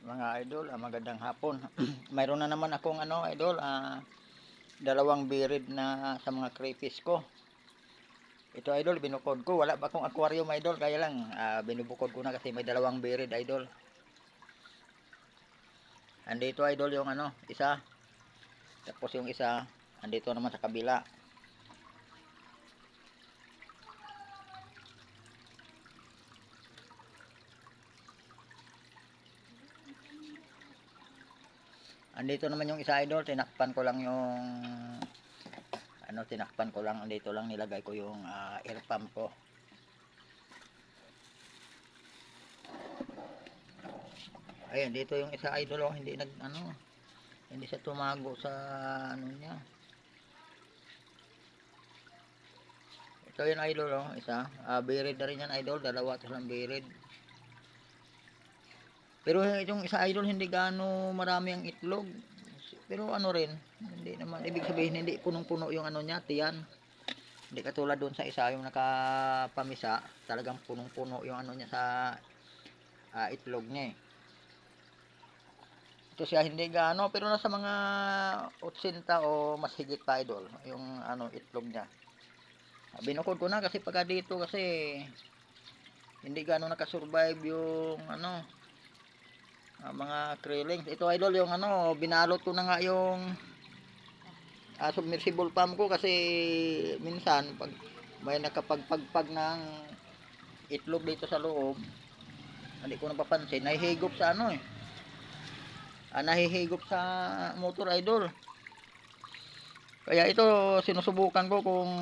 Mga idol, magandang hapon. Mayroon na naman akong idol, dalawang birid na sa mga crayfish ko. Ito idol, binukod ko. Wala pa akong aquarium idol, kaya lang binubukod ko na kasi may dalawang birid idol. Andito idol yung isa. Tapos yung isa, andito naman sa kabila. Andito naman yung isa idol, tinakpan ko lang yung tinakpan ko lang, andito lang nilagay ko yung air pump ko. Ayun, dito yung isa idol, hindi hindi siya tumago sa niya. Ito yung idol, isa. Birid na rin yan idol, dalawa ito lang birid. Pero yung isa idol, hindi gaano marami ang itlog. Pero rin, hindi naman, ibig sabihin hindi punong-puno yung niya, tiyan. Hindi katulad doon sa isa, yung nakapamisa, talagang punong-puno yung niya sa itlog niya eh. Ito siya hindi gaano, pero nasa mga 80 o mas higit pa idol, yung itlog niya. Binukod ko na kasi pagka dito kasi hindi gaano nakasurvive yung mga krillings. Ito idol yung binalot ko na nga yung submersible pump ko kasi minsan pag may nakapagpagpag ng itlog dito sa loob, hindi ko napapansin, nahihigop sa nahihigop sa motor idol. Kaya ito sinusubukan ko kung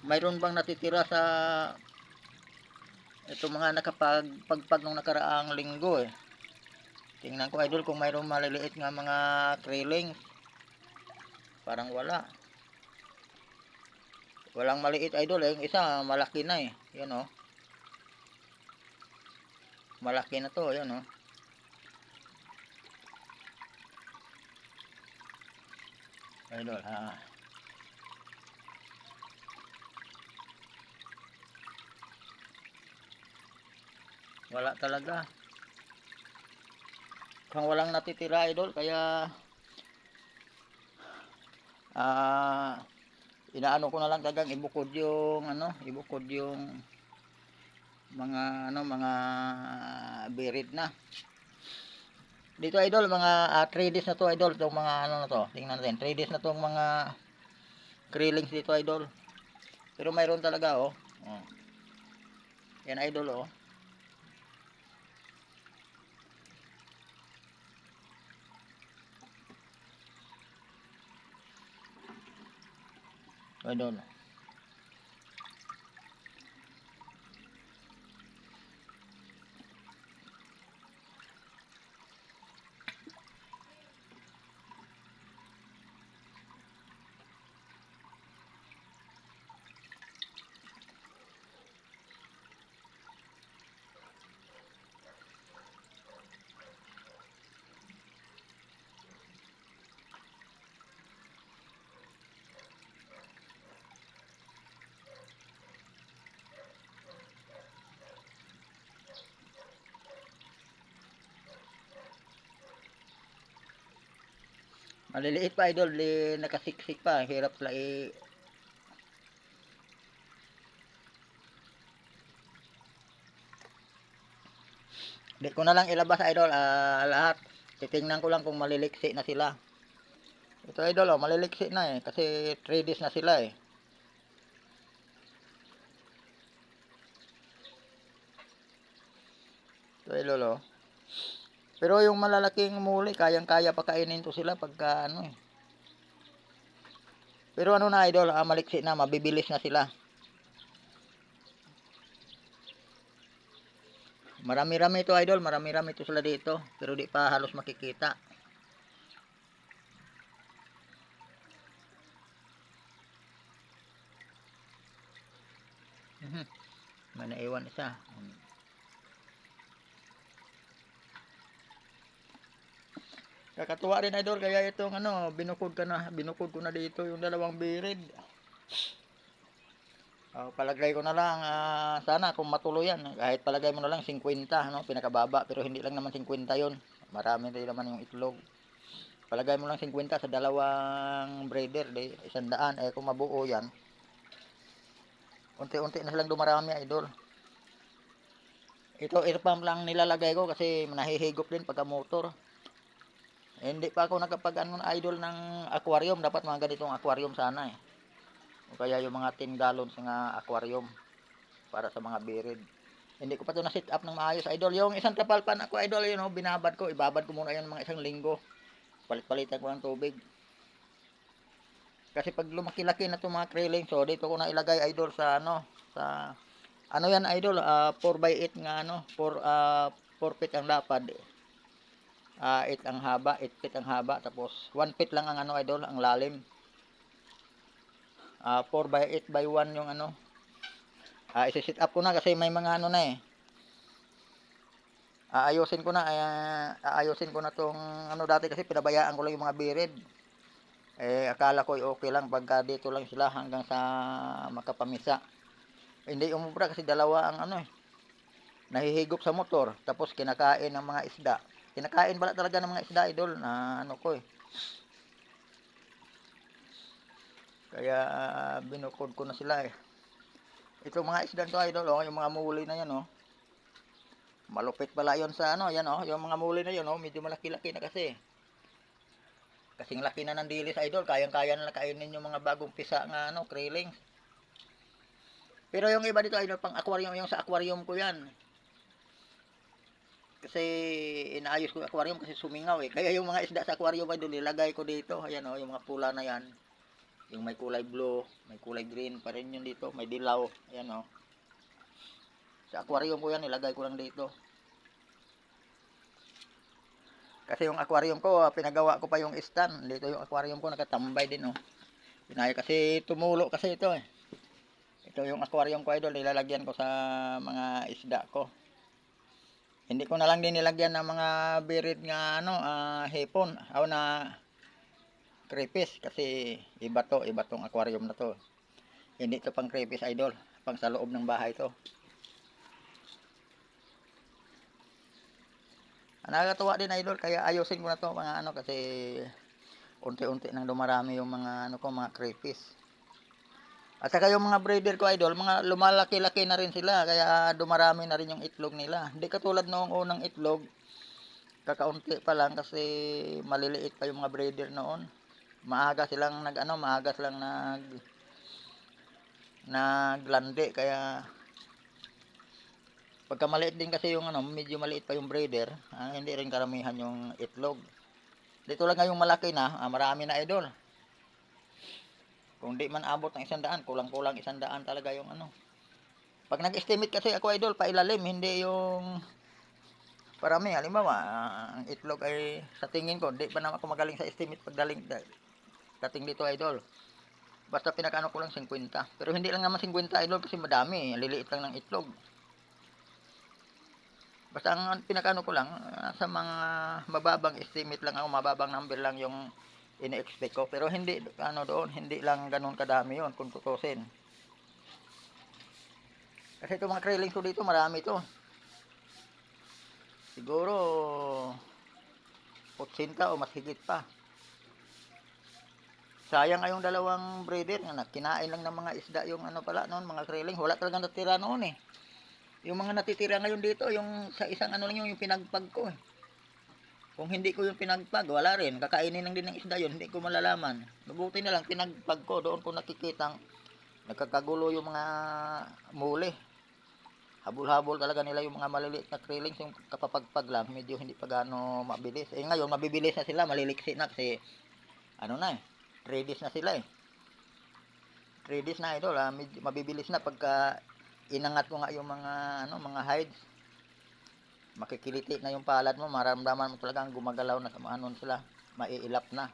mayroon bang natitira sa ito mga nakapagpagpag nung nakaraang linggo eh. Tingnan ko idol kung mayroong maliliit nga mga krillings. Parang wala. Walang maliit idol eh. Yung isa malaki na eh. Yan oh. Malaki na to. Yan oh. Idol ha. Wala talaga. Kung walang natitira idol kaya inaano ko na lang tagang ibukod yung ibukod yung mga birid na. Dito idol mga 3 days na to idol, itong mga na to. Tingnan natin, 3 days na tong mga krillings dito idol. Pero mayroon talaga oh. Yan idol oh. Idol. Maliliit pa idol, nakasiksik pa, hirap pala Di ko na lang ilabas idol, lahat. Titingnan ko lang kung maliliksi na sila. Ito idol oh, maliliksi na eh kasi 3 days na sila eh. Ito idol oh. Pero yung malalaking muli, kayang-kaya pa kainin to sila pagka eh. Pero na idol, maliksi na, mabibilis na sila. Marami-rami ito idol, marami-rami ito sila dito, pero di pa halos makikita. May naiwan isa. Kakatuwa rin idol, kaya itong binukod ko na dito yung dalawang birid. Palagay ko na lang, sana kung matuloy yan, kahit palagay mo na lang 50, no, pinakababa, pero hindi lang naman 50 yon. Marami din naman yung itlog. Palagay mo lang 50 sa dalawang breeder, di 100. Eh kung mabuo yan, unti-unti na silang dumarami, idol. Ito air pump lang nilalagay ko kasi nahihigop din pagka motor. Eh, hindi pa ako nakapag idol ng aquarium. Dapat mga ganitong aquarium sana eh. O kaya yung mga 10 gallons nga aquarium para sa mga birid. Hindi ko pa ito na-set up ng maayos, idol. Yung isang tapalpan ako, idol, yun, oh, binabad ko. Ibabad ko muna yan mga isang linggo. Palit-palitan ko ng tubig. Kasi pag lumaki-laki na itong mga kriling, so dito ko na ilagay, idol, sa sa yan, idol, 4x8 nga, 4 feet ang lapad. 8 ang haba, 8 feet ang haba, tapos 1 feet lang ang idol, ang lalim. 4x8 by 1 yung isi-set up ko na kasi may mga na eh. Aayusin ko na tong dati kasi pinabayaan ko lang yung mga birid. Eh akala ko okay lang pagka dito lang sila hanggang sa makapamisa. Hindi umubra kasi dalawa ang nahihigop sa motor tapos kinakain ng mga isda. Kinakain pala talaga ng mga isda, idol, na ko eh. Kaya binukod ko na sila eh. Ito mga isda to, idol, yung mga muli na yan, malupit pala yon sa yan, yung mga muli na yon, medyo malaki-laki na kasi. Kasing laki na ng dilis, idol, kayang-kaya na kainin yung mga bagong pisa nga kriling. Pero yung iba dito, idol, pang aquarium, yung sa aquarium ko yan. Kasi inaayos ko yung aquarium kasi sumingaw eh. Kaya yung mga isda sa aquarium, idol, nilagay ko dito. Ayan yung mga pula na yan. Yung may kulay blue, may kulay green pa rin yun dito, may dilaw. Ayan sa aquarium ko yan, nilagay ko lang dito. Kasi yung aquarium ko, pinagawa ko pa yung stand. Dito yung aquarium ko, nakatambay din Pinaya kasi tumulo kasi ito eh. Ito yung aquarium ko, idol, nilalagyan ko sa mga isda ko. Hindi ko na lang din nilagyan ng mga birid nga hipon na crayfish kasi iba tong aquarium na to. Hindi to pang crayfish, idol, pang sa loob ng bahay to. Nakakatuwa din, idol, kaya ayusin ko na to mga kasi unti-unti nang dumarami yung mga mga crayfish. At saka yung mga breeder ko, idol, mga lumalaki-laki na rin sila kaya dumarami na rin yung itlog nila. Hindi katulad noong unang itlog, kakaunti pa lang kasi maliliit pa yung mga breeder noon. Maaga silang maaga silang naglandi kaya pagka maliit din kasi yung medyo maliit pa yung breeder, hindi rin karamihan yung itlog. Dito lang ngayong malaki na, marami na, idol. Kung di man abot ng 100, kulang-kulang 100 talaga yung Pag nag-estimate kasi ako, idol, pailalim, hindi yung parami. Halimbawa, ang itlog ay sa tingin ko, di pa naman ako magaling sa estimate pagdating dito, idol. Basta pinakaano ko lang 50. Pero hindi lang naman 50, idol, kasi madami. Liliit lang ng itlog. Basta ang pinakaano ko lang, sa mga mababang estimate lang ako, mababang number lang yung ini-expect ko. Pero hindi, doon, hindi lang ganun kadami yon kung tutusin. Kasi itong mga kriling ko dito, marami ito. Siguro, 80 o mas higit pa. Sayang ay yung dalawang breeder nga kinain lang ng mga isda yung pala noon, mga kriling. Wala talagang natira noon eh. Yung mga natitira ngayon dito, yung sa isang lang yung pinagpag ko eh. Kung hindi ko yung pinagpag, wala rin. Kakainin lang din ng isda yun, hindi ko malalaman. Mabuti na lang, pinagpag ko, doon ko nakikitang nagkakagulo yung mga muli. Habol-habol talaga nila yung mga maliliit na krillings, yung kapapagpag lang, medyo hindi pa gaano mabilis. Eh ngayon, mabibilis na sila, maliliksi na kasi, 3 days na sila eh. 3 days na ito, medyo mabibilis na pagka inangat ko nga yung mga hides. Makikiliti na yung palad mo, maramdaman mo talagang gumagalaw na sa sila, maiilap na.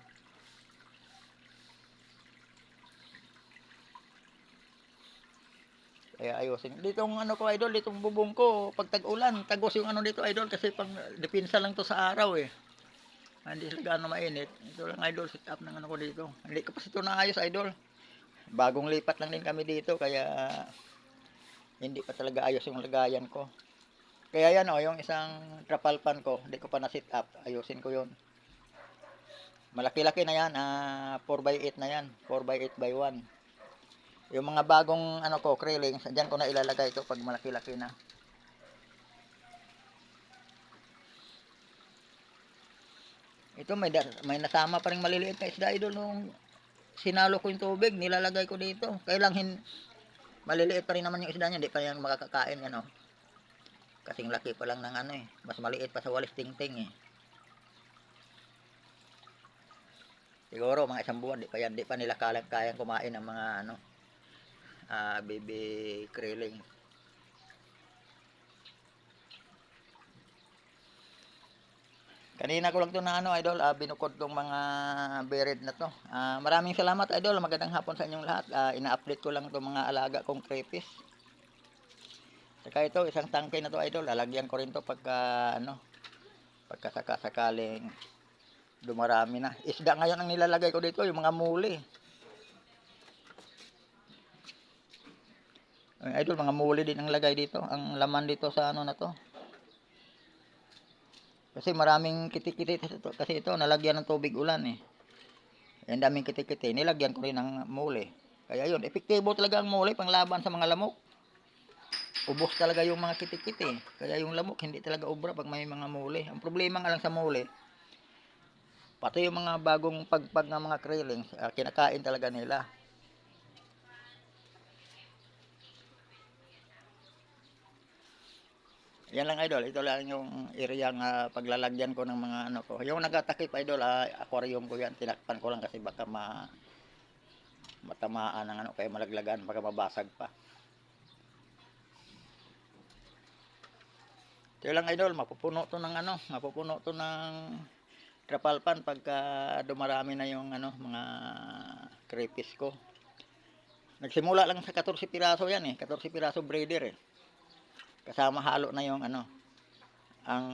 Kaya ayusin. Ditong ko, idol, ditong bubong ko, pag tag-ulan, tagos yung dito, idol, kasi pang depensa lang to sa araw eh. Hindi sila gaano mainit. Ito lang, idol, set up ng ko dito. Hindi ko pa ito naayos, idol. Bagong lipat lang din kami dito kaya hindi pa talaga ayos yung lagayan ko. Kaya yan o, yung isang trapal pan ko, hindi ko pa na sit up. Ayusin ko yun. Malaki-laki na yan, 4x8 na yan. 4x8x1. Yung mga bagong ano ko, krillings, diyan ko na ilalagay ito pag malaki-laki na. Ito may nasama pa ring maliliit na isda idol nung sinalo ko yung tubig, nilalagay ko dito. Kailang maliliit pa rin naman yung isda niya, hindi pa yan makakakain ano. Kasing laki pa lang ng ano eh, mas maliit pa sa walis tingting eh. Siguro mga isang buwan, di pa nila kayang kumain ng mga ano, baby krilling. Kanina ko lang to na ano idol, binukod tong mga bered na to. Maraming salamat idol, magandang hapon sa inyong lahat. Ina-update ko lang tong mga alaga kong crayfish. Saka ito, isang tangke na to idol, lalagyan ko rin to pagka ano, pagka sakaling dumarami na. Isda ngayon ang nilalagay ko dito, yung mga muli. Ay, idol, mga muli din ang lagay dito, ang laman dito sa ano na to. Kasi maraming kitikiti kasi ito, nalagyan ng tubig ulan eh. Ang daming kitikiti, nilagyan ko rin ng muli. Kaya yun, epektibo talaga ang muli panglaban sa mga lamok. Ubos talaga yung mga kitikiti. Kaya yung lamok hindi talaga ubra pag may mga muli. Ang problema nga lang sa muli, pati yung mga bagong pagpag ng mga krillings, kinakain talaga nila. Yan lang idol, ito lang yung area nga paglalagyan ko ng mga ano ko. Yung nagatakip idol, aquarium ko yan, tinakpan ko lang kasi baka matamaan ng ano, kaya malaglagan, baka mabasag pa. Ito lang idol, mapupuno to ng ano, mapupuno to ng trapalpan pagka dumarami na yung ano, mga crayfish ko. Nagsimula lang sa 14 piraso yan eh, 14 piraso breeder eh. Kasama halo na yung ano, ang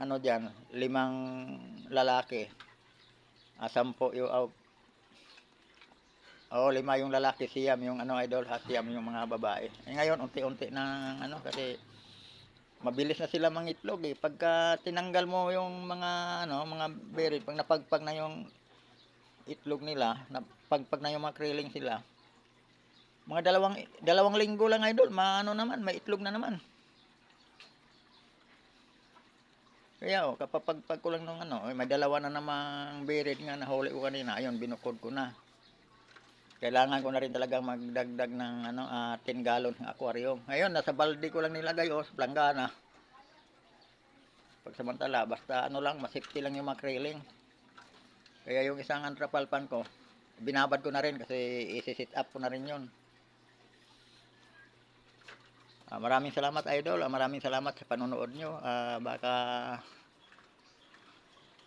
ano diyan, 5 lalaki. 10 yung lima yung lalaki, siyam yung ano idol, siyam yung mga babae. Ngayon unti-unti na ano kasi mabilis na sila mangitlog eh. Pagka tinanggal mo yung mga ano, mga berry, pag napagpag na yung itlog nila, napagpag na yung mga krilling sila. Mga dalawang linggo lang idol, maano naman, may itlog na naman. Kaya kapag ko lang nung ano, may dalawa na namang berid nga nahuli ko kanina, ayun binukod ko na. Kailangan ko na rin talagang magdagdag ng ano, 10 gallon ng aquarium. Ngayon nasa balde ko lang nilagay sa planggana. Pagsamantala, basta ano lang, masafety lang yung makriling. Kaya yung isang antrapalpan ko, binabad ko na rin kasi isi-sit up ko na rin yun. Maraming salamat idol, maraming salamat sa panonood nyo. Baka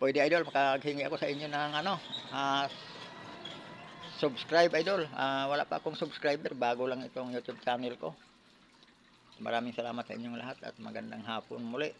pwede idol, makaghingi ako sa inyo ng ano, subscribe idol. Wala pa akong subscriber, bago lang itong YouTube channel ko. Maraming salamat sa inyong lahat at magandang hapon muli.